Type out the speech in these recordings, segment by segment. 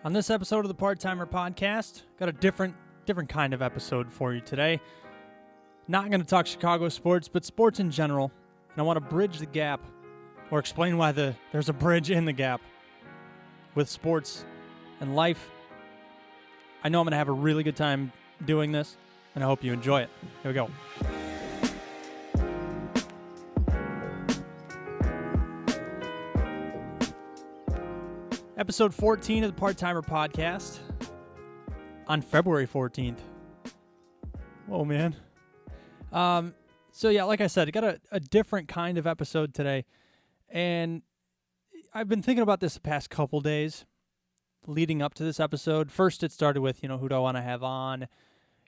On this episode of the Part-Timer Podcast, got a different kind of episode for you today. Not going to talk Chicago sports, but sports in general. And I want to bridge the gap, or explain why there's a bridge in the gap with sports and life. I know I'm going to have a really good time doing this, and I hope you enjoy it. Here we go. Episode 14 of the Part-Timer Podcast on February 14th. Whoa, man. So yeah, like I said, I got a different kind of episode today. And I've been thinking about this the past couple days leading up to this episode. First, it started with, who do I want to have on?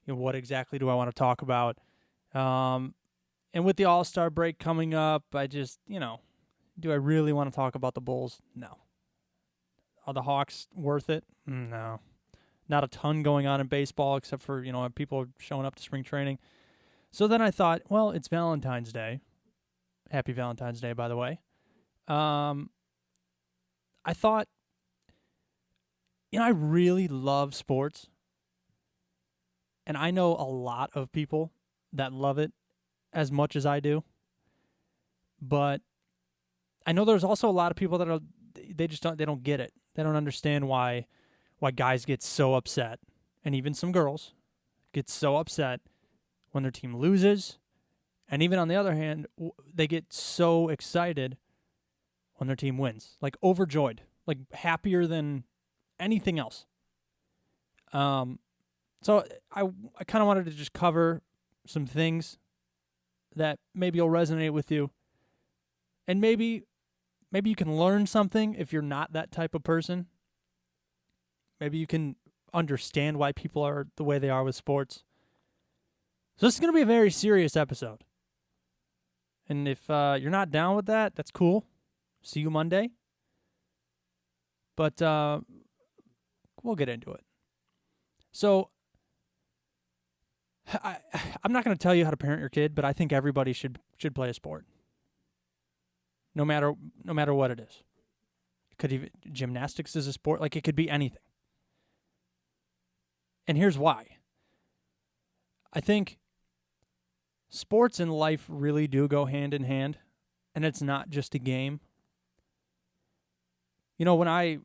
What exactly do I want to talk about? And with the All-Star break coming up, I just, do I really want to talk about the Bulls? No. Are the Hawks worth it? No. Not a ton going on in baseball except for, people showing up to spring training. So then I thought, well, it's Valentine's Day. Happy Valentine's Day, by the way. I thought, I really love sports. And I know a lot of people that love it as much as I do. But I know there's also a lot of people that they don't get it. They don't understand why guys get so upset, and even some girls get so upset when their team loses. And even on the other hand, they get so excited when their team wins, like overjoyed, like happier than anything else. So I kind of wanted to just cover some things that maybe will resonate with you, and maybe you can learn something if you're not that type of person. Maybe you can understand why people are the way they are with sports. So this is going to be a very serious episode. And if you're not down with that, that's cool. See you Monday. But we'll get into it. So I'm not going to tell you how to parent your kid, but I think everybody should play a sport. No matter what it is. It could even gymnastics is a sport, like it could be anything. And here's why. I think sports and life really do go hand in hand, and it's not just a game. When I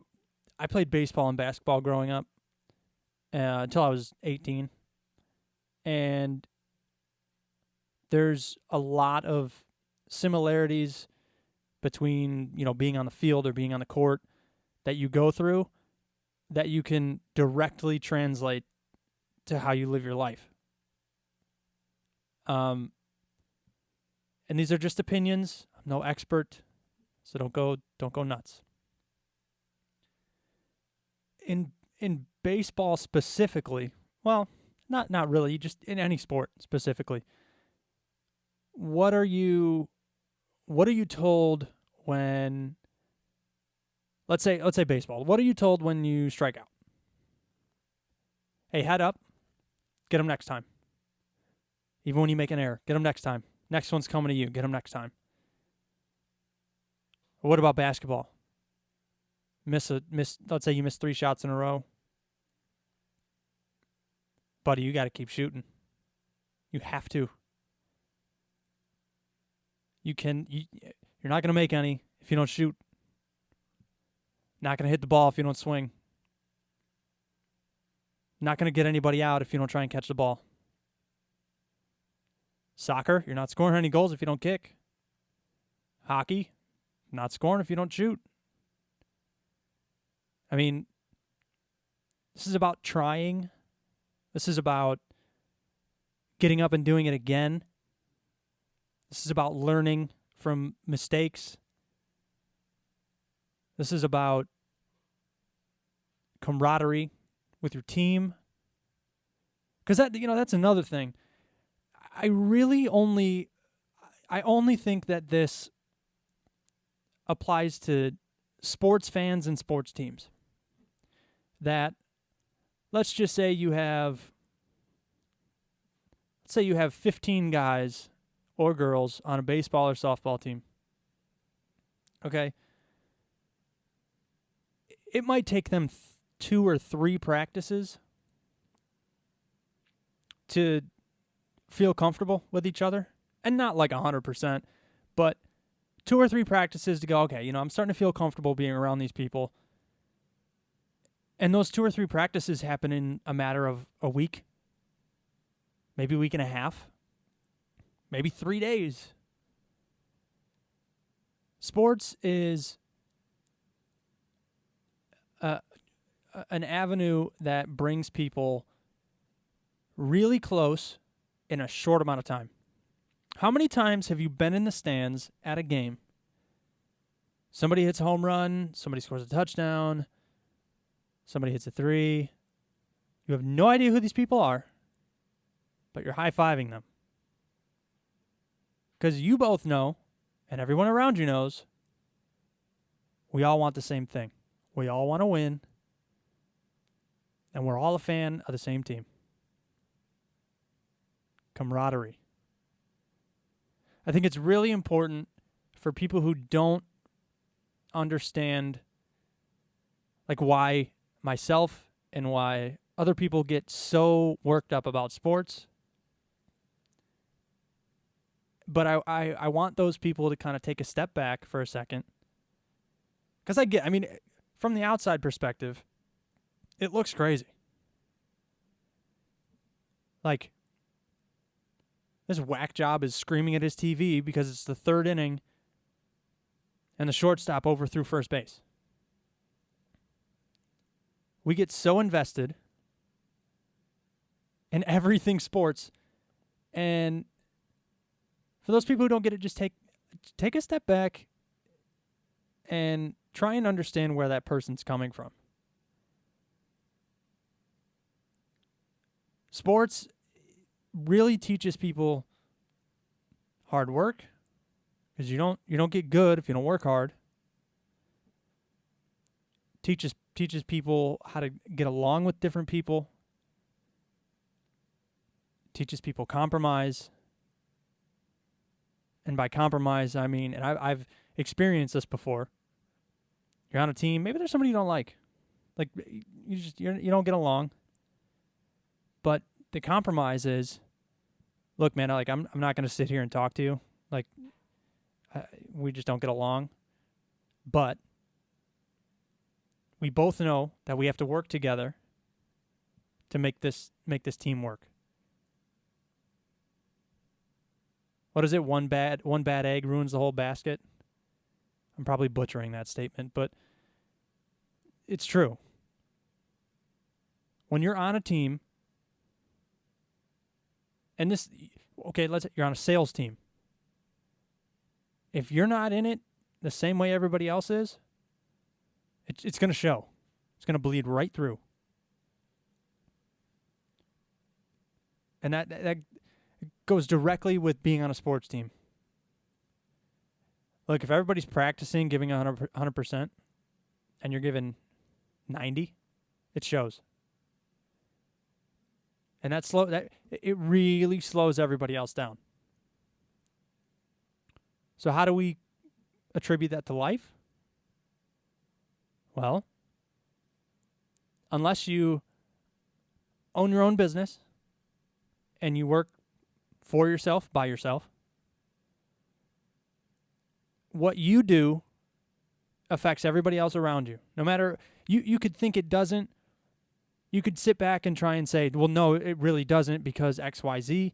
played baseball and basketball growing up until I was 18, and there's a lot of similarities between, being on the field or being on the court that you go through that you can directly translate to how you live your life. And these are just opinions. I'm no expert, so don't go nuts. In baseball specifically, well, not really, just in any sport specifically. What are you told when, let's say baseball, what are you told when you strike out? Hey, head up, get them next time. Even when you make an error, get them next time. Next one's coming to you, get them next time. Or what about basketball? Let's say you miss 3 shots in a row. Buddy, you got to keep shooting. You have to. You're not going to make any if you don't shoot. Not going to hit the ball if you don't swing. Not going to get anybody out if you don't try and catch the ball. Soccer, you're not scoring any goals if you don't kick. Hockey, not scoring if you don't shoot. I mean, this is about trying. This is about getting up and doing it again. This is about learning from mistakes. This is about camaraderie with your team. Because that's another thing. I only think that this applies to sports fans and sports teams. That, let's just say you have 15 guys or girls on a baseball or softball team. Okay? It might take them 2 or 3 practices to feel comfortable with each other. And not like 100%, but 2 or 3 practices to go, okay, I'm starting to feel comfortable being around these people. And those 2 or 3 practices happen in a matter of a week, maybe a week and a half, maybe 3 days. Sports is an avenue that brings people really close in a short amount of time. How many times have you been in the stands at a game? Somebody hits a home run, somebody scores a touchdown, somebody hits a 3. You have no idea who these people are, but you're high-fiving them. Because you both know, and everyone around you knows, we all want the same thing. We all want to win, and we're all a fan of the same team. Camaraderie. I think it's really important for people who don't understand like why myself and why other people get so worked up about sports. But I want those people to kind of take a step back for a second. Because from the outside perspective, it looks crazy. Like, this whack job is screaming at his TV because it's the 3rd inning and the shortstop overthrew first base. We get so invested in everything sports, and for those people who don't get it, just take a step back and try and understand where that person's coming from. Sports really teaches people hard work, because you don't get good if you don't work hard. Teaches people how to get along with different people. Teaches people compromise. And by compromise, I mean, and I've experienced this before. You're on a team, maybe there's somebody you don't like. Like, you don't get along. But the compromise is, look, man, I'm not going to sit here and talk to you. Like, we just don't get along. But we both know that we have to work together to make this team work. What is it? One bad egg ruins the whole basket. I'm probably butchering that statement, but it's true. When you're on a team, and you're on a sales team. If you're not in it the same way everybody else is, it's going to show. It's going to bleed right through. And that goes directly with being on a sports team. Look, if everybody's practicing, giving 100%, and you're giving 90, it shows. And it really slows everybody else down. So how do we attribute that to life? Well, unless you own your own business and you work for yourself, by yourself, what you do affects everybody else around you. No matter, you could think it doesn't. You could sit back and try and say, well, no, it really doesn't because X, Y, Z.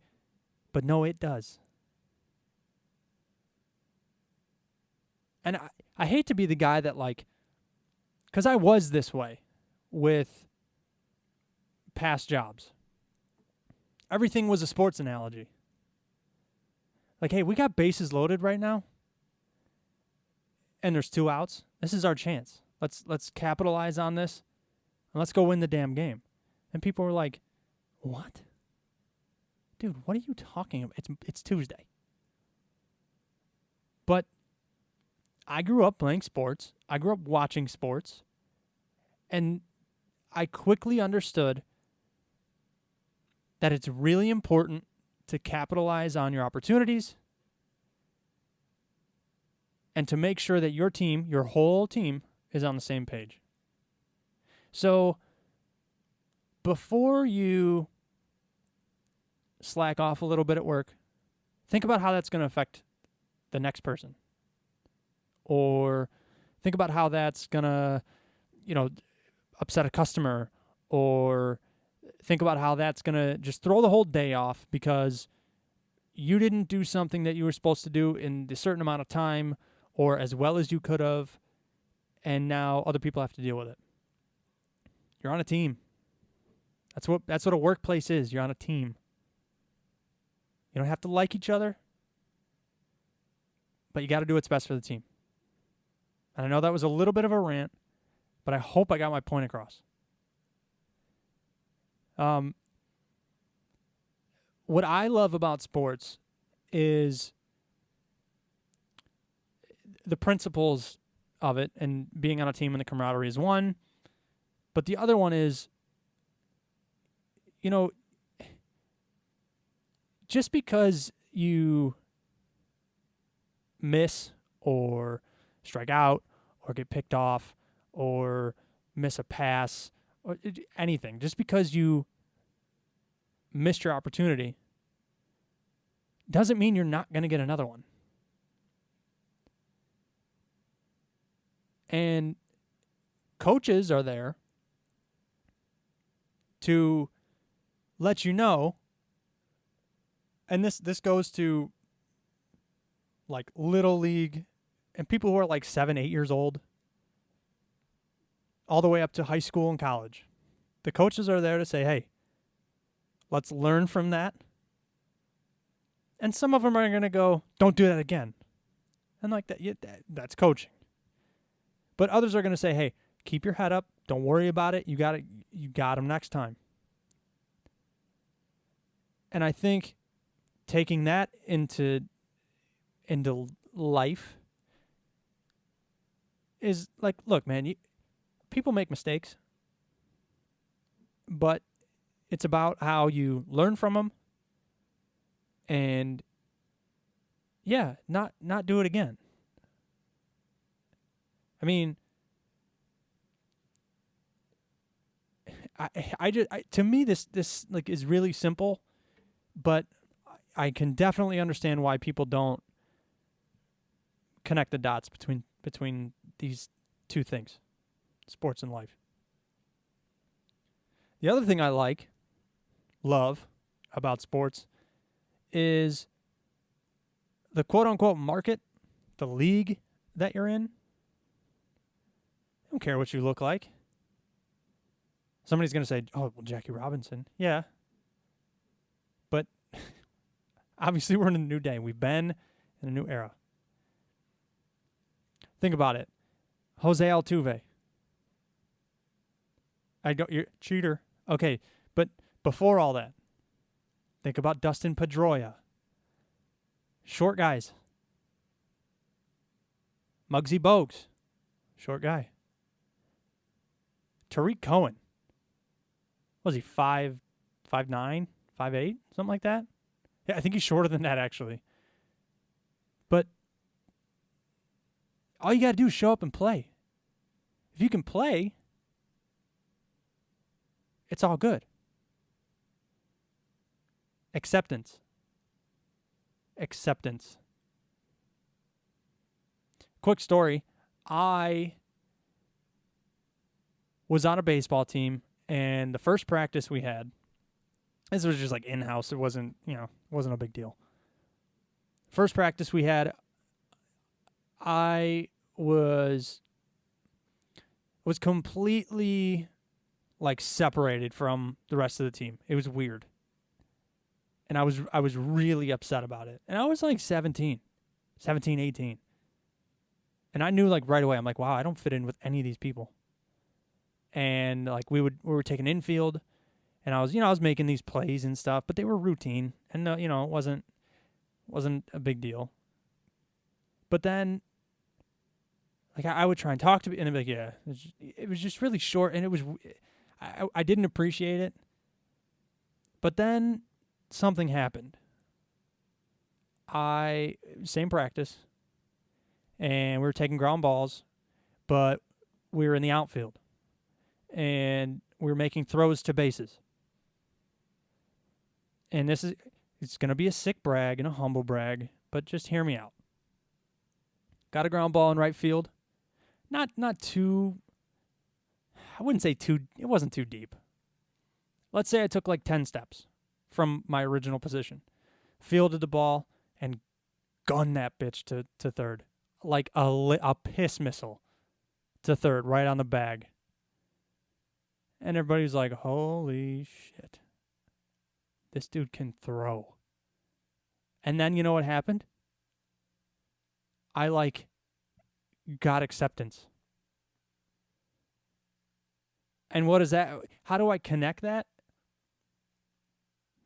But no, it does. And I hate to be the guy that because I was this way with past jobs. Everything was a sports analogy. Like, hey, we got bases loaded right now, and there's 2 outs. This is our chance. Let's capitalize on this, and let's go win the damn game. And people were like, what? Dude, what are you talking about? It's Tuesday. But I grew up playing sports. I grew up watching sports. And I quickly understood that it's really important to capitalize on your opportunities and to make sure that your team, your whole team, is on the same page. So before you slack off a little bit at work, think about how that's going to affect the next person. Or think about how that's going to, upset a customer, or think about how that's going to just throw the whole day off because you didn't do something that you were supposed to do in a certain amount of time or as well as you could have, and now other people have to deal with it. You're on a team. That's what a workplace is. You're on a team. You don't have to like each other, but you got to do what's best for the team. And I know that was a little bit of a rant, but I hope I got my point across. What I love about sports is the principles of it, and being on a team and the camaraderie is one. But the other one is, just because you miss or strike out or get picked off or miss a pass or anything, just because you missed your opportunity doesn't mean you're not going to get another one. And coaches are there to let you know, and this goes to like little league and people who are like 7, 8 years old, all the way up to high school and college. The coaches are there to say, hey, let's learn from that. And some of them are going to go, don't do that again. And like that, that's coaching. But others are going to say, hey, keep your head up. Don't worry about it. You got them next time. And I think taking that into life is like, look, man, people make mistakes, but it's about how you learn from them and, not do it again. I mean, to me, this like is really simple, but I can definitely understand why people don't connect the dots between these two things, sports and life. The other thing I love about sports is the quote-unquote market, the league that you're in. I don't care what you look like. Somebody's going to say, oh, well, Jackie Robinson. Yeah. But obviously we're in a new day. We've been in a new era. Think about it. Jose Altuve. You're cheater. Okay, but before all that, think about Dustin Pedroia. Short guys. Muggsy Bogues. Short guy. Tariq Cohen. Was he 5'9", 5'8", something like that? Yeah, I think he's shorter than that, actually. But all you got to do is show up and play. If you can play, it's all good. Acceptance. Quick story. I was on a baseball team, and the first practice we had, this was just like in-house. It wasn't a big deal. First practice we had, I was completely like separated from the rest of the team. It was weird. And I was really upset about it. And I was like 17, 18. And I knew like right away, I'm like, wow, I don't fit in with any of these people. And like we were taking infield, and I was making these plays and stuff, but they were routine, and it wasn't a big deal. But then, like I would try and talk to me, and I'd be like, yeah, it was just really short, and I didn't appreciate it. But then something happened. Same practice, and we were taking ground balls, but we were in the outfield. and we were making throws to bases. And it's going to be a sick brag and a humble brag, but just hear me out. Got a ground ball in right field. Not too, I wouldn't say too, it wasn't too deep. Let's say I took like 10 steps from my original position, fielded the ball, and gunned that bitch to third. Like a piss missile to third, right on the bag. And everybody's like, holy shit. This dude can throw. And then you know what happened? I got acceptance. And what is that? How do I connect that?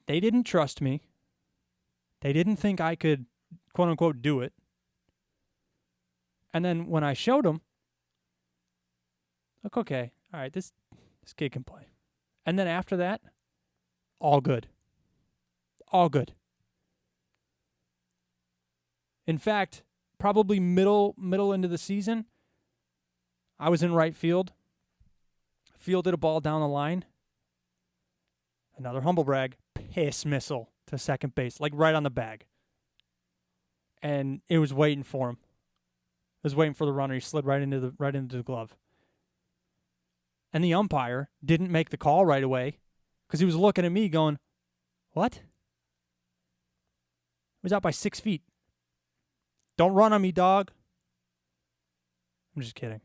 They didn't trust me. They didn't think I could, quote unquote, do it. And then when I showed them, like, okay, all right, this kid can play. And then after that, all good. All good. In fact, probably middle into the season, I was in right field, fielded a ball down the line. Another humble brag, piss missile to second base, like right on the bag. And it was waiting for him. It was waiting for the runner. He slid right into the glove. And the umpire didn't make the call right away because he was looking at me going, what? It was out by 6 feet. Don't run on me, dog. I'm just kidding.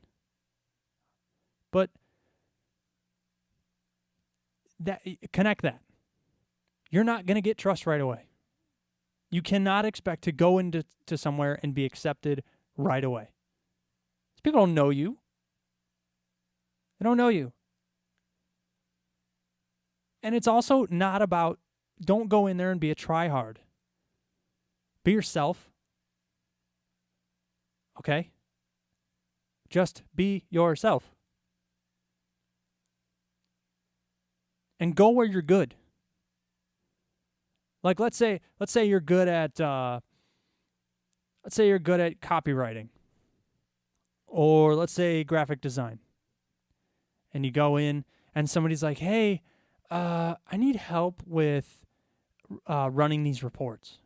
But connect that. You're not going to get trust right away. You cannot expect to go into somewhere and be accepted right away. People don't know you. They don't know you. And it's also not about, don't go in there and be a tryhard. Be yourself. Okay? Just be yourself. And go where you're good. Like let's say you're good at copywriting. Or let's say graphic design. And you go in and somebody's like, "Hey, I need help with running these reports."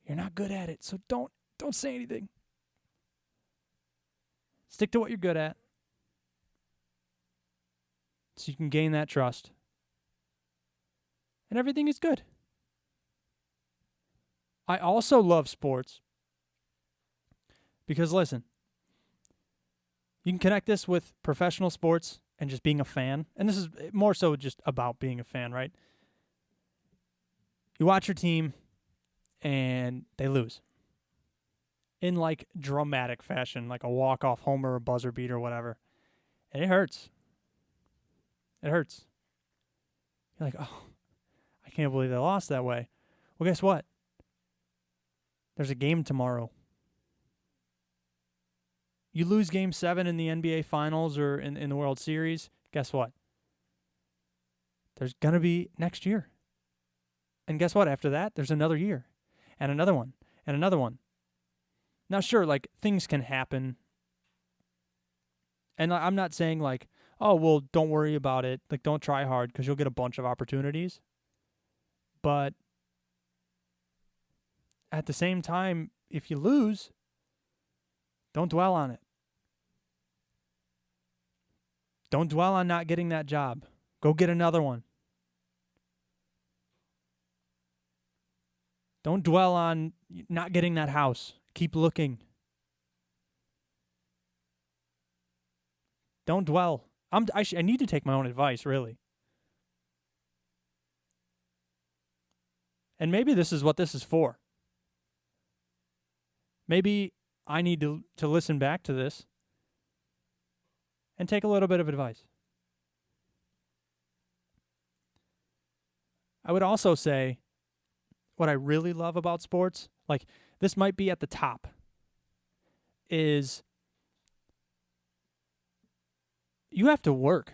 You're not good at it, so don't say anything. Stick to what you're good at so you can gain that trust. And everything is good. I also love sports because, listen, you can connect this with professional sports and just being a fan. And this is more so just about being a fan, right? You watch your team and they lose in like dramatic fashion, like a walk-off homer or buzzer beat or whatever. And it hurts. It hurts. You're like, oh, I can't believe they lost that way. Well, guess what? There's a game tomorrow. You lose Game 7 in the NBA Finals or in the World Series, guess what? There's going to be next year. And guess what? After that, there's another year. And another one. And another one. Now, sure, like, things can happen. And I'm not saying, like, oh, well, don't worry about it. Like, don't try hard because you'll get a bunch of opportunities. But at the same time, if you lose, don't dwell on it. Don't dwell on not getting that job. Go get another one. Don't dwell on not getting that house. Keep looking. Don't dwell. I need to take my own advice, really. And maybe this is what this is for. Maybe I need to listen back to this and take a little bit of advice. I would also say what I really love about sports, like this might be at the top, is you have to work.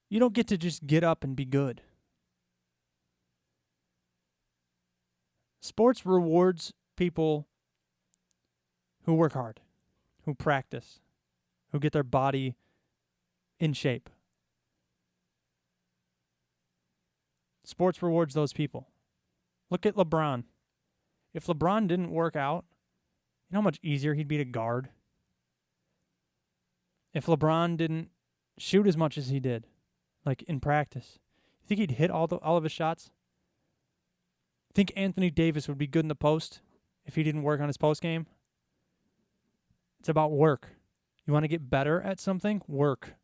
You don't get to just get up and be good. Sports rewards people who work hard, who practice, who get their body in shape. Sports rewards those people. Look at LeBron. If LeBron didn't work out, you know how much easier he'd be to guard? If LeBron didn't shoot as much as he did, like in practice, you think he'd hit all of his shots? Think Anthony Davis would be good in the post if he didn't work on his post game? It's about work. You want to get better at something? Work.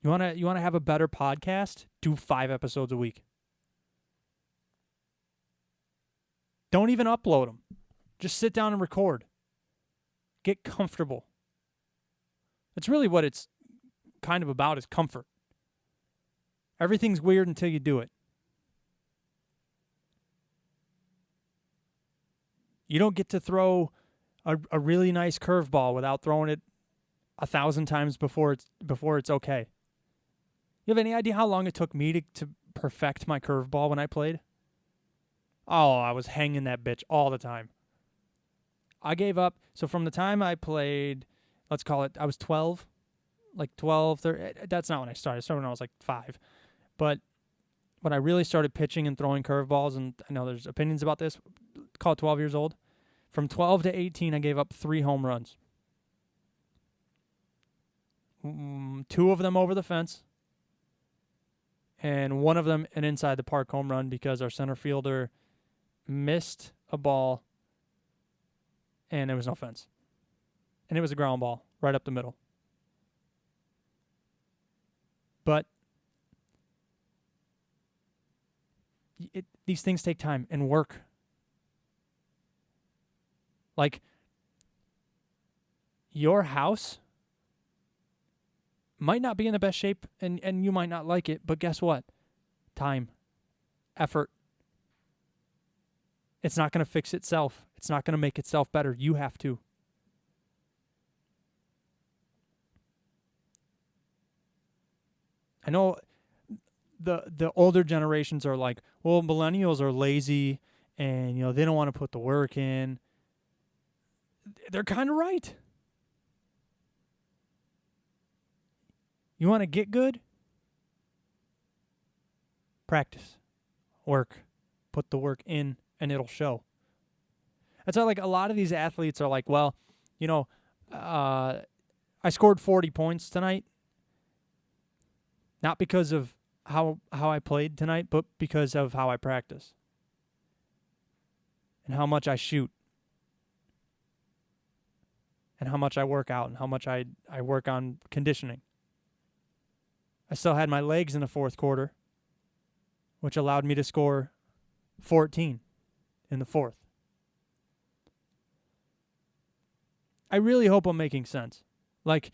You want to have a better podcast? Do 5 episodes a week. Don't even upload them. Just sit down and record. Get comfortable. That's really what it's kind of about, is comfort. Everything's weird until you do it. You don't get to throw a really nice curveball without throwing it 1,000 times before it's okay. You have any idea how long it took me to perfect my curveball when I played? Oh, I was hanging that bitch all the time. I gave up. So from the time I played, let's call it, I was 12, like 12, 13. That's not when I started. I started when I was like 5. But when I really started pitching and throwing curveballs, and I know there's opinions about this, call it 12 years old. From 12 to 18, I gave up 3 home runs. 2 of them over the fence, and 1 of them an inside the park home run because our center fielder missed a ball and there was no fence. And it was a ground ball right up the middle. But these things take time and work. Like, your house might not be in the best shape and you might not like it, but guess what? Time, effort. It's not going to fix itself. It's not going to make itself better. You have to. I know the older generations are like, well, millennials are lazy and, they don't want to put the work in. They're kind of right. You want to get good? Practice. Work. Put the work in, and it'll show. That's why, like, a lot of these athletes are like, well, I scored 40 points tonight. Not because of how I played tonight, but because of how I practice. And how much I shoot. And how much I work out and how much I work on conditioning. I still had my legs in the fourth quarter, which allowed me to score 14 in the fourth. I really hope I'm making sense. Like,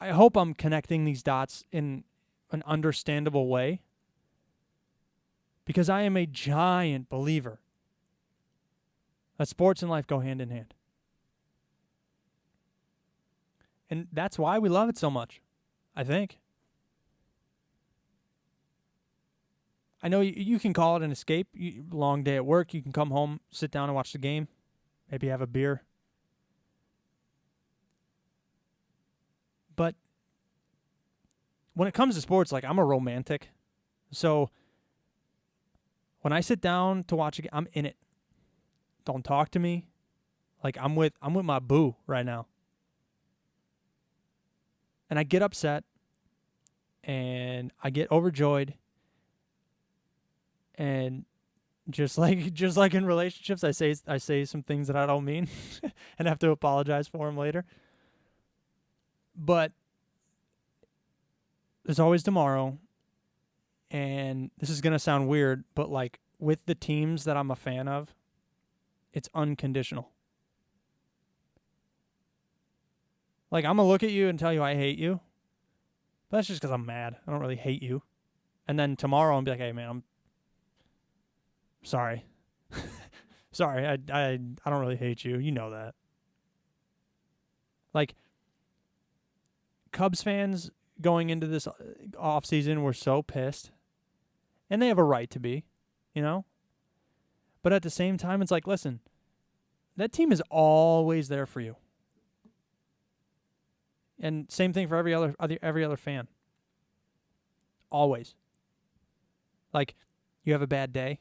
I hope I'm connecting these dots in an understandable way, because I am a giant believer that sports and life go hand in hand. And that's why we love it so much, I think. I know you can call it an escape. Long day at work, you can come home, sit down and watch the game, maybe have a beer. But when it comes to sports, like, I'm a romantic. So when I sit down to watch a game, I'm in it. Don't talk to me. Like, I'm with my boo right now. And I get upset and I get overjoyed. And just like in relationships, I say some things that I don't mean and have to apologize for them later. But there's always tomorrow. And this is going to sound weird, but like, with the teams that I'm a fan of, it's unconditional. Like, I'm going to look at you and tell you I hate you. But that's just because I'm mad. I don't really hate you. And then tomorrow I'll be like, hey, man, I'm sorry. Sorry, I don't really hate you. You know that. Like, Cubs fans going into this offseason were so pissed. And they have a right to be, But at the same time, it's like, listen, that team is always there for you. And same thing for every other fan. Always. Like, you have a bad day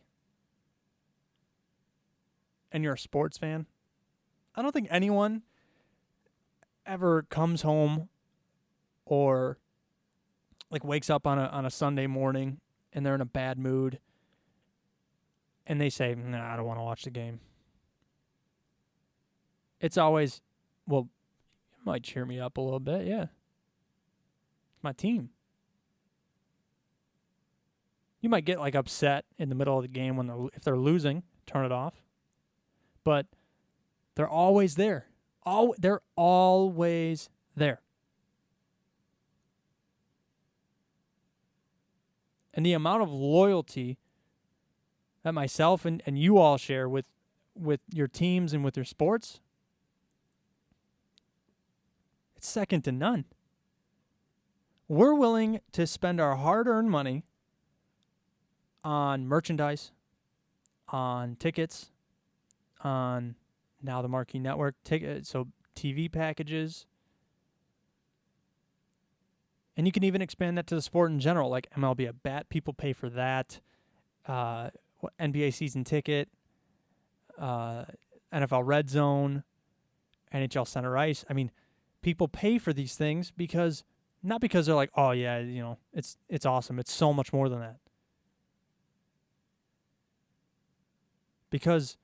and you're a sports fan. I don't think anyone ever comes home or like wakes up on a Sunday morning and they're in a bad mood and they say, "Nah, I don't want to watch the game." It's always, well, it might cheer me up a little bit, yeah. It's my team. You might get like upset in the middle of the game if they're losing, turn it off. But they're always there. They're always there. And the amount of loyalty that myself and you all share with your teams and with your sports, it's second to none. We're willing to spend our hard-earned money on merchandise, on tickets, on now the Marquee Network ticket, so TV packages. And you can even expand that to the sport in general, like MLB at Bat. People pay for that. NBA season ticket, NFL Red Zone, NHL Center Ice. I mean, people pay for these things not because they're like, oh yeah, it's awesome. It's so much more than that. Because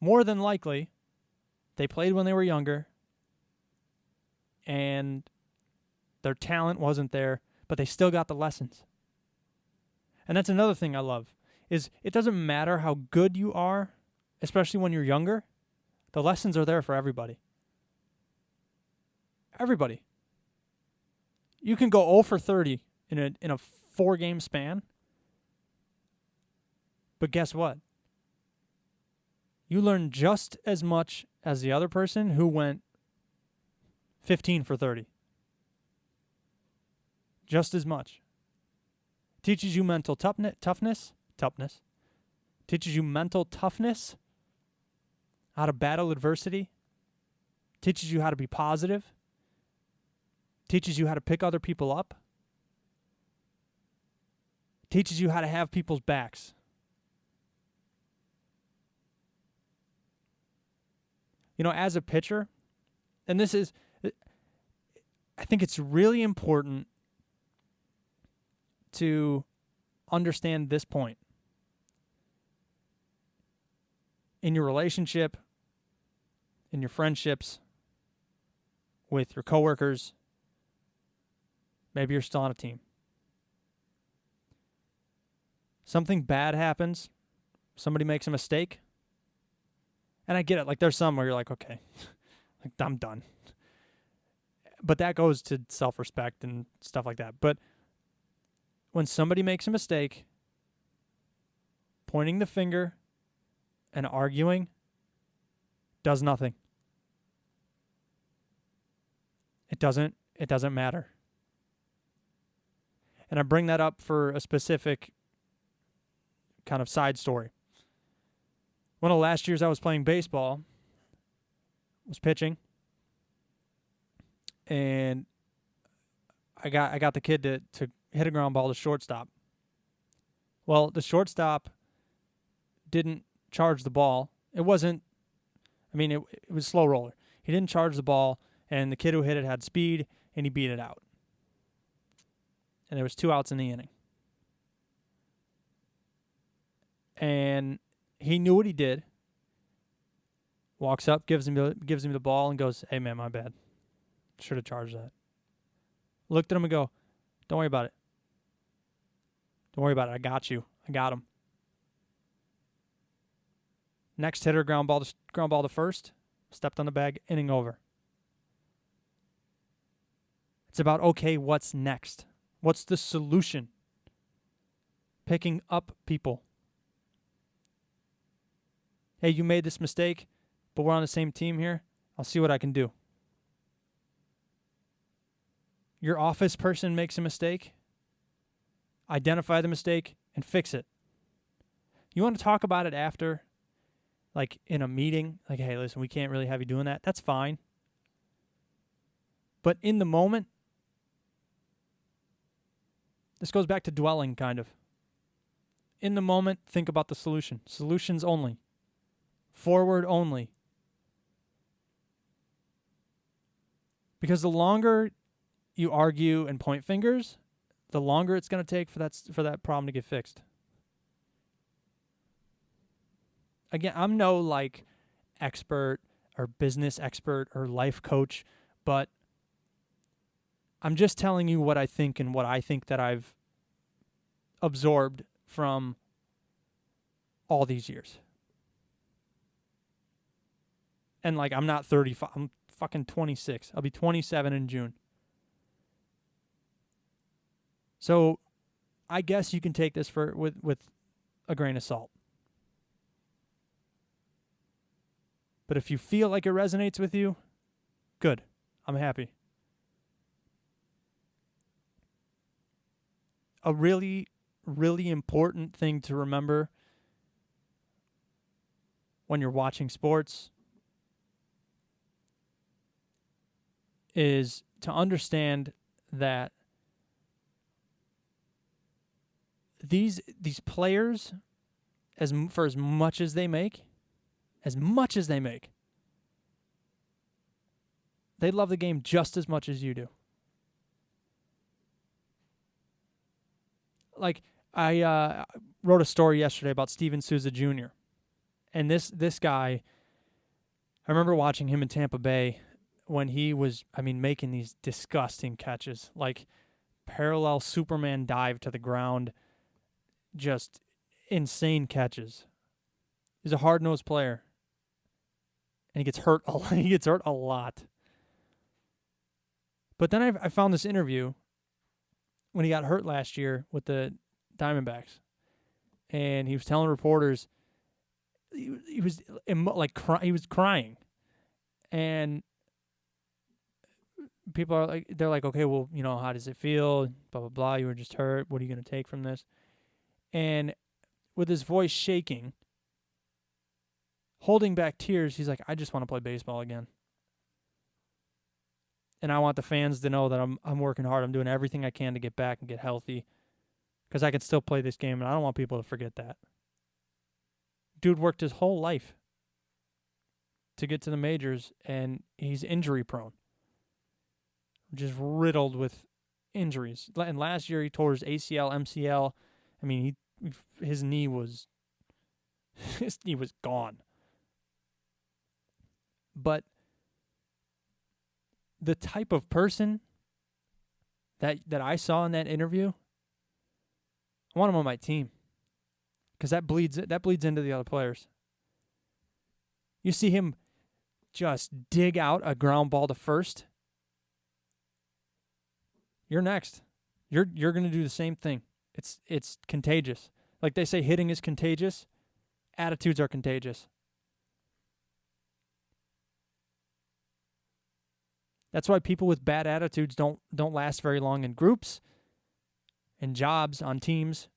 more than likely, they played when they were younger, and their talent wasn't there, but they still got the lessons. And that's another thing I love, is it doesn't matter how good you are, especially when you're younger, the lessons are there for everybody. Everybody. You can go 0 for 30 in a 4-game span, but guess what? You learn just as much as the other person who went 15 for 30. Just as much. Teaches you mental toughness. Teaches you mental toughness. How to battle adversity. Teaches you how to be positive. Teaches you how to pick other people up. Teaches you how to have people's backs. As a pitcher, and I think it's really important to understand this point. In your relationship, in your friendships, with your coworkers, maybe you're still on a team. Something bad happens, somebody makes a mistake, and I get it. Like, there's some where you're like, okay, like, I'm done. But that goes to self-respect and stuff like that. But when somebody makes a mistake, pointing the finger and arguing does nothing. It doesn't matter. And I bring that up for a specific kind of side story. One of the last years I was playing baseball, was pitching, and I got the kid to hit a ground ball to shortstop. Well, the shortstop didn't charge the ball. It was slow roller. He didn't charge the ball, and the kid who hit it had speed, and he beat it out. And there was 2 outs in the inning. And he knew what he did. Walks up, gives him the ball, and goes, "Hey man, my bad. Should have charged that." Looked at him and go, "Don't worry about it. Don't worry about it. I got you. I got him." Next hitter, ground ball to first. Stepped on the bag. Inning over. It's about, okay, what's next? What's the solution? Picking up people. Hey, you made this mistake, but we're on the same team here. I'll see what I can do. Your office person makes a mistake. Identify the mistake and fix it. You want to talk about it after? like in a meeting, like, hey, listen, we can't really have you doing that. That's fine. But in the moment, this goes back to dwelling, kind of. In the moment, think about the solution. Solutions only. Forward only. Because the longer you argue and point fingers, the longer it's going to take for that problem to get fixed. Again, I'm no like expert or business expert or life coach, but I'm just telling you what I think and what I think that I've absorbed from all these years. And like, I'm not 35, I'm fucking 26. I'll be 27 in June. So I guess you can take this with a grain of salt. But if you feel like it resonates with you, good. I'm happy. A really, really important thing to remember when you're watching sports is to understand that these players, for as much as they make, they love the game just as much as you do. Like, I wrote a story yesterday about Steven Souza Jr. And this guy, I remember watching him in Tampa Bay when he was, making these disgusting catches, like parallel Superman dive to the ground, just insane catches. He's a hard-nosed player, and he gets hurt a lot. He gets hurt a lot. But then I found this interview when he got hurt last year with the Diamondbacks, and he was telling reporters he was crying, and people are like, they're like, okay, well, how does it feel? Blah blah blah. You were just hurt. What are you going to take from this? And with his voice shaking, holding back tears, he's like, I just want to play baseball again. And I want the fans to know that I'm working hard. I'm doing everything I can to get back and get healthy because I can still play this game, and I don't want people to forget that. Dude worked his whole life to get to the majors, and he's injury prone. Just riddled with injuries. And last year he tore his ACL, MCL. His knee was gone. But the type of person that I saw in that interview, I want him on my team because that bleeds into the other players. You see him just dig out a ground ball to first. You're next. You're going to do the same thing. It's contagious. Like they say, hitting is contagious. Attitudes are contagious. That's why people with bad attitudes don't last very long in groups, in jobs, on teams.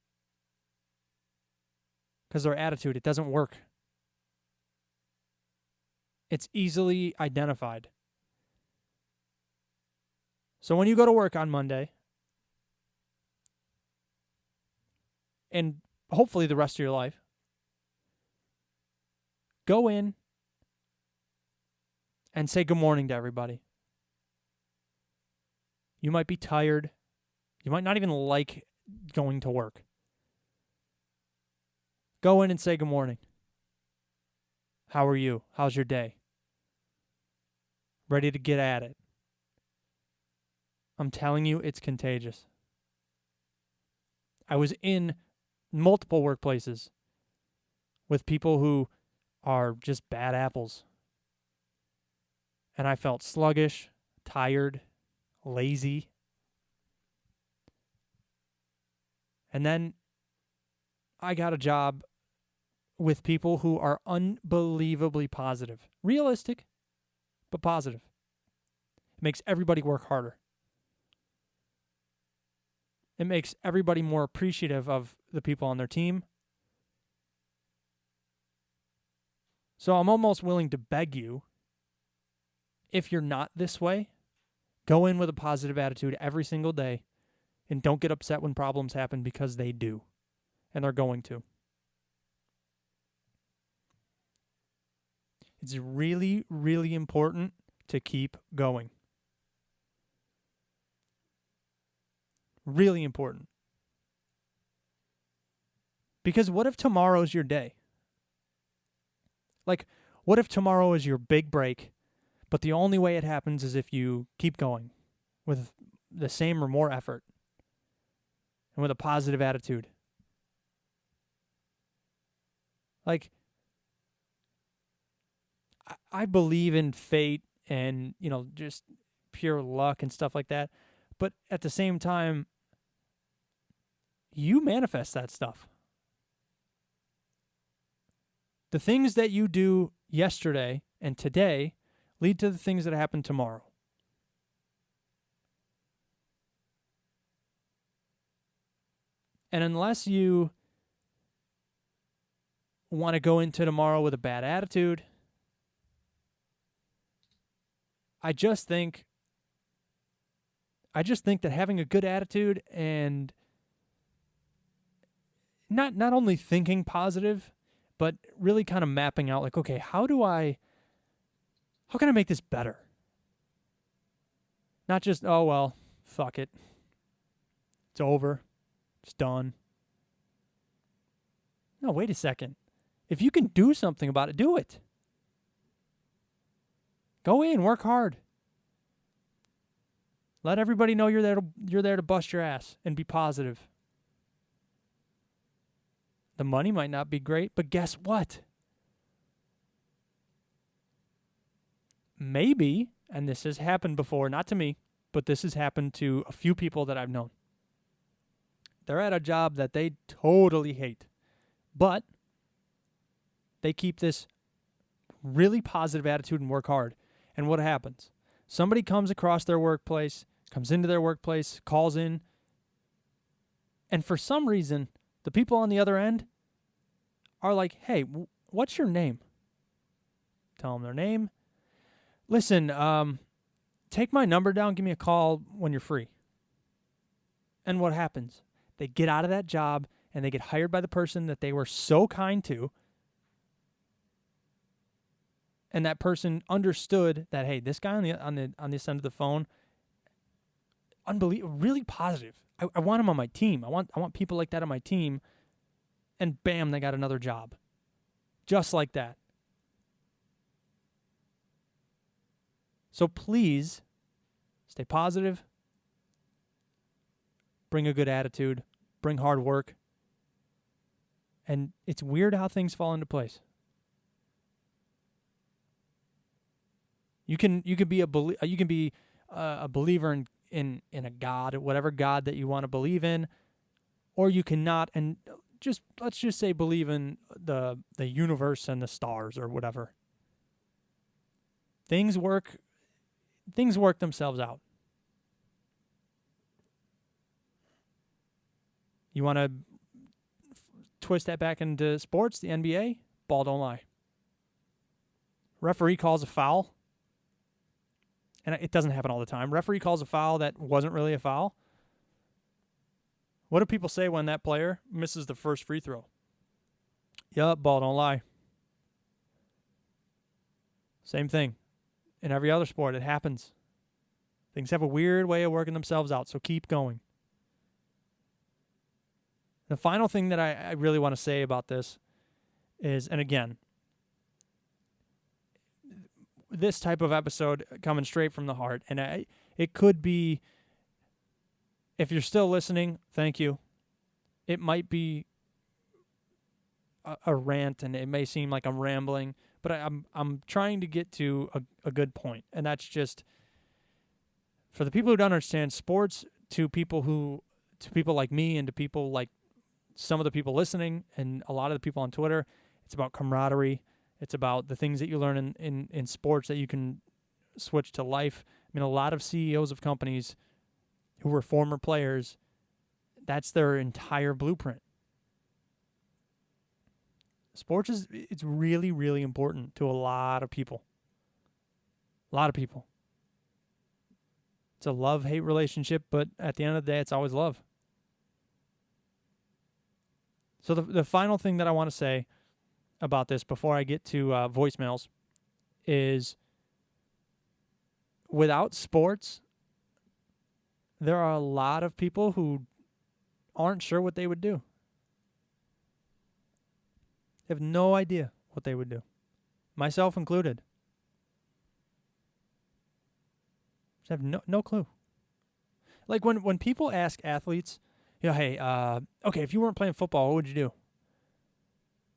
Because their attitude, it doesn't work. It's easily identified. So when you go to work on Monday, and hopefully the rest of your life, go in and say good morning to everybody. You might be tired. You might not even like going to work. Go in and say good morning. How are you? How's your day? Ready to get at it. I'm telling you, it's contagious. I was in multiple workplaces with people who are just bad apples. And I felt sluggish, tired, lazy. And then I got a job with people who are unbelievably positive. Realistic, but positive. It makes everybody work harder. It makes everybody more appreciative of the people on their team. So I'm almost willing to beg you, if you're not this way, go in with a positive attitude every single day and don't get upset when problems happen, because they do, and they're going to. It's really, really important to keep going. Really important. Because what if tomorrow's your day? Like, what if tomorrow is your big break, but the only way it happens is if you keep going with the same or more effort and with a positive attitude? Like, I believe in fate and, just pure luck and stuff like that. But at the same time, you manifest that stuff. The things that you do yesterday and today lead to the things that happen tomorrow. And unless you want to go into tomorrow with a bad attitude, I just think that having a good attitude and not only thinking positive, but really kind of mapping out, like, okay, how can I make this better? Not just, oh, well, fuck it. It's over. It's done. No, wait a second. If you can do something about it, do it. Go in, work hard. Let everybody know you're there to bust your ass and be positive. The money might not be great, but guess what? Maybe, and this has happened before, not to me, but this has happened to a few people that I've known. They're at a job that they totally hate, but they keep this really positive attitude and work hard. And what happens? Somebody comes across their workplace, comes into their workplace, calls in, and for some reason, the people on the other end are like, hey, what's your name? Tell them their name. Listen, take my number down, give me a call when you're free. And what happens? They get out of that job and they get hired by the person that they were so kind to. And that person understood that, hey, this guy on this end of the phone, unbelievable, really positive. I want him on my team. I want people like that on my team. And bam, they got another job. Just like that. So please stay positive. Bring a good attitude. Bring hard work. And it's weird how things fall into place. You can be a believer in a God, whatever God that you want to believe in, or you cannot, and let's just say believe in the universe and the stars or whatever. Things work themselves out. You want to twist that back into sports, the NBA? Ball don't lie. Referee calls a foul. And it doesn't happen all the time. Referee calls a foul that wasn't really a foul. What do people say when that player misses the first free throw? Yup, ball don't lie. Same thing. In every other sport, it happens. Things have a weird way of working themselves out, so keep going. The final thing that I really want to say about this is, and again, this type of episode coming straight from the heart, and it could be, if you're still listening, thank you. It might be a rant, and it may seem like I'm rambling, but I'm trying to get to a good point, and that's just for the people who don't understand sports, to people like me, and to people like some of the people listening, and a lot of the people on Twitter. It's about camaraderie. It's about the things that you learn in sports that you can switch to life. I mean, a lot of CEOs of companies who were former players, that's their entire blueprint. Sports it's really, really important to a lot of people. A lot of people. It's a love-hate relationship, but at the end of the day, it's always love. So the final thing that I want to say about this before I get to voicemails is without sports, there are a lot of people who aren't sure what they would do. They have no idea what they would do, myself included. Just have no clue. Like when people ask athletes, hey, okay, if you weren't playing football, what would you do?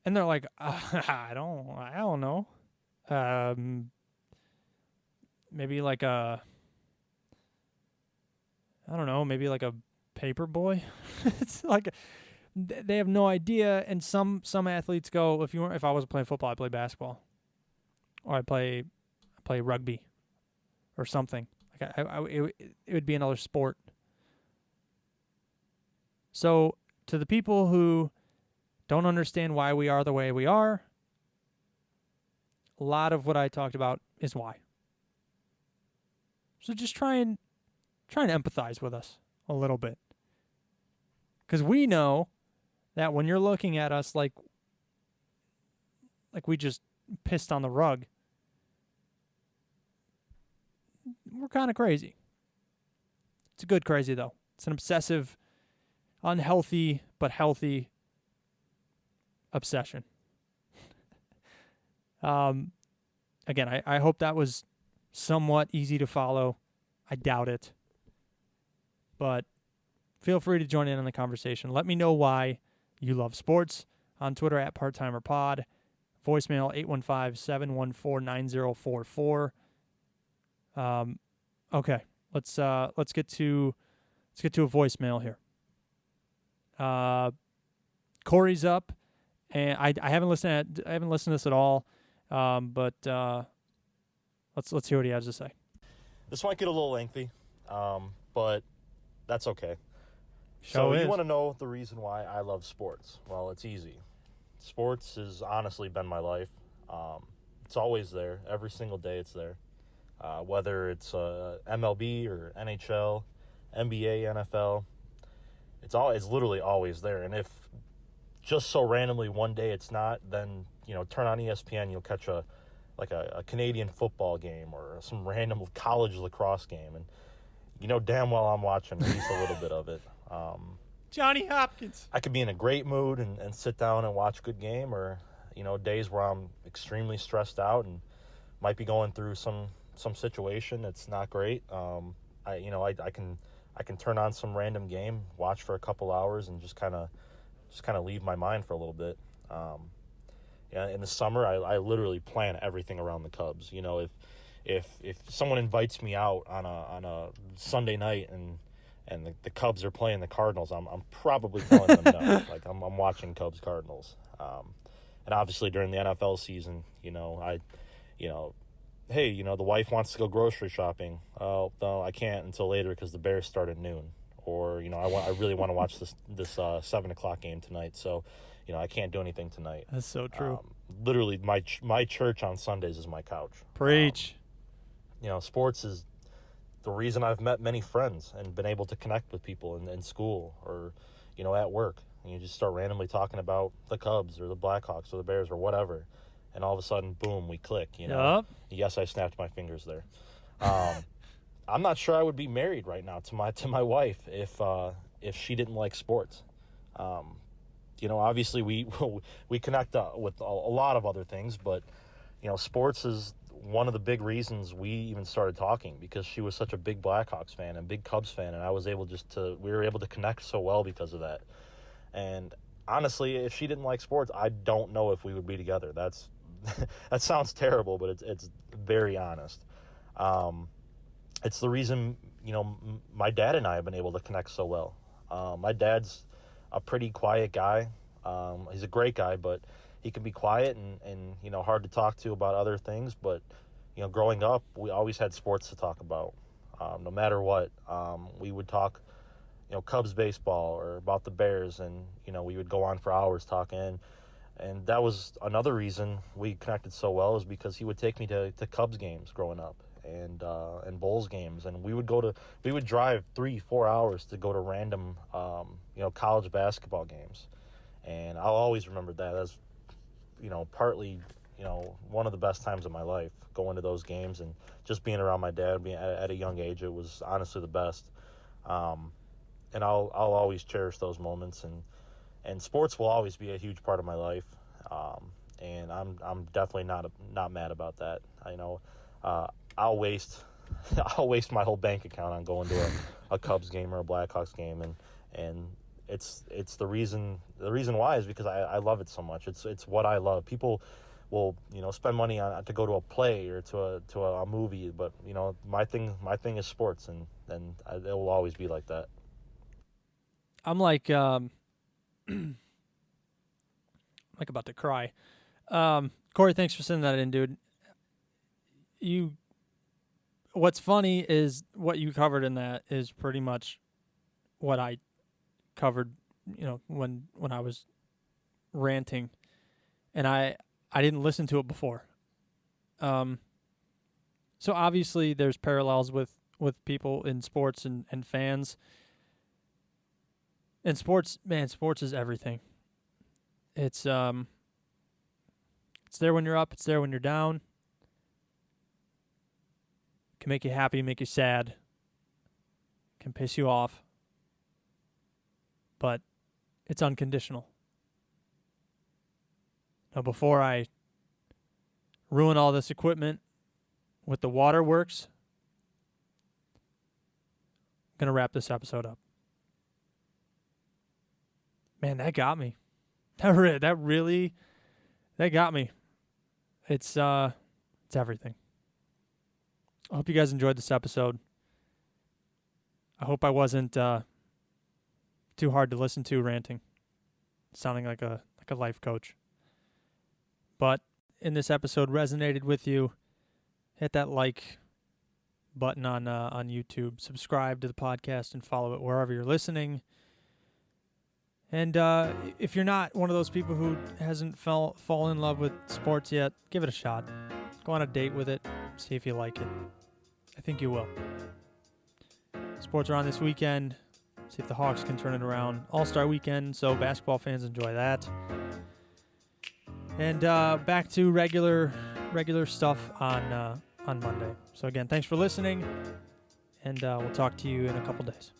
And they're like, I don't know. Maybe like I don't know, maybe like a paper boy. It's like they have no idea. And some athletes go, if I wasn't playing football, I'd play basketball, or I'd play rugby, or something. Like it would be another sport. So to the people who don't understand why we are the way we are, a lot of what I talked about is why. So just try and empathize with us a little bit. Because we know that when you're looking at us like we just pissed on the rug, we're kind of crazy. It's a good crazy, though. It's an obsessive, unhealthy, but healthy obsession. Again, I hope that was somewhat easy to follow. I doubt it. But feel free to join in on the conversation. Let me know why you love sports on Twitter at ParttimerPod. Voicemail 815-714-9044. Okay, let's get to a voicemail here. Corey's up, and I haven't listened to this at all. But let's hear what he has to say. This might get a little lengthy, but that's okay. So you want to know the reason why I love sports? Well, it's easy. Sports has honestly been my life. It's always there. Every single day it's there. Whether it's MLB or NHL, NBA, NFL, it's literally always there. And if just so randomly one day it's not, then turn on ESPN, you'll catch a Canadian football game or some random college lacrosse game, and damn well I'm watching at least a little bit of it. Johnny Hopkins. I could be in a great mood and sit down and watch a good game, or days where I'm extremely stressed out and might be going through some situation that's not great. I can turn on some random game, watch for a couple hours, and just kind of leave my mind for a little bit. In the summer, I literally plan everything around the Cubs. If someone invites me out on a Sunday night and the Cubs are playing the Cardinals, I'm probably telling them no. Like I'm watching Cubs Cardinals. And obviously during the NFL season, hey, the wife wants to go grocery shopping. Oh, no, I can't until later because the Bears start at noon. Or, I really want to watch this 7:00 game tonight. So, I can't do anything tonight. That's so true. Literally, my church on Sundays is my couch. Preach. Sports is the reason I've met many friends and been able to connect with people in school or, at work. And you just start randomly talking about the Cubs or the Blackhawks or the Bears or whatever. And all of a sudden, boom, we click, Yep. Yes, I snapped my fingers there. I'm not sure I would be married right now to my wife if she didn't like sports. Obviously we connect with a lot of other things, but sports is one of the big reasons we even started talking, because she was such a big Blackhawks fan and big Cubs fan, and we were able to connect so well because of that. And honestly, if she didn't like sports, I don't know if we would be together. That sounds terrible, but it's very honest. It's the reason, my dad and I have been able to connect so well. My dad's a pretty quiet guy. He's a great guy, but he can be quiet and hard to talk to about other things. But, growing up, we always had sports to talk about. No matter what, we would talk, Cubs baseball or about the Bears, and, we would go on for hours talking. And that was another reason we connected so well, is because he would take me to Cubs games growing up, and Bulls games, and we would drive 3-4 hours to go to random college basketball games, and I'll always remember that as partly one of the best times of my life, going to those games and just being around my dad. Being at a young age, it was honestly the best, and I'll always cherish those moments, and sports will always be a huge part of my life, and I'm definitely not mad about that. I'll waste my whole bank account on going to a Cubs game or a Blackhawks game, and it's the reason why is because I love it so much. It's what I love. People will spend money on to go to a play or to a movie, but my thing is sports, and it will always be like that. I'm like like about to cry. Corey, thanks for sending that in, dude. What's funny is what you covered in that is pretty much what I covered, when I was ranting, and I didn't listen to it before. So obviously there's parallels with people in sports and fans. And sports is everything. It's there when you're up, it's there when you're down. Can make you happy, make you sad. Can piss you off. But it's unconditional. Now, before I ruin all this equipment with the waterworks, I'm going to wrap this episode up. Man, that got me. That got me. It's everything. I hope you guys enjoyed this episode. I hope I wasn't too hard to listen to ranting, sounding like a life coach. But in this episode resonated with you, hit that like button on YouTube, subscribe to the podcast, and follow it wherever you're listening. And if you're not one of those people who hasn't fallen in love with sports yet, give it a shot. Go on a date with it, see if you like it. I think you will. Sports are on this weekend. See if the Hawks can turn it around. All-Star weekend, so basketball fans enjoy that. And back to regular stuff on Monday. So again, thanks for listening, and we'll talk to you in a couple days.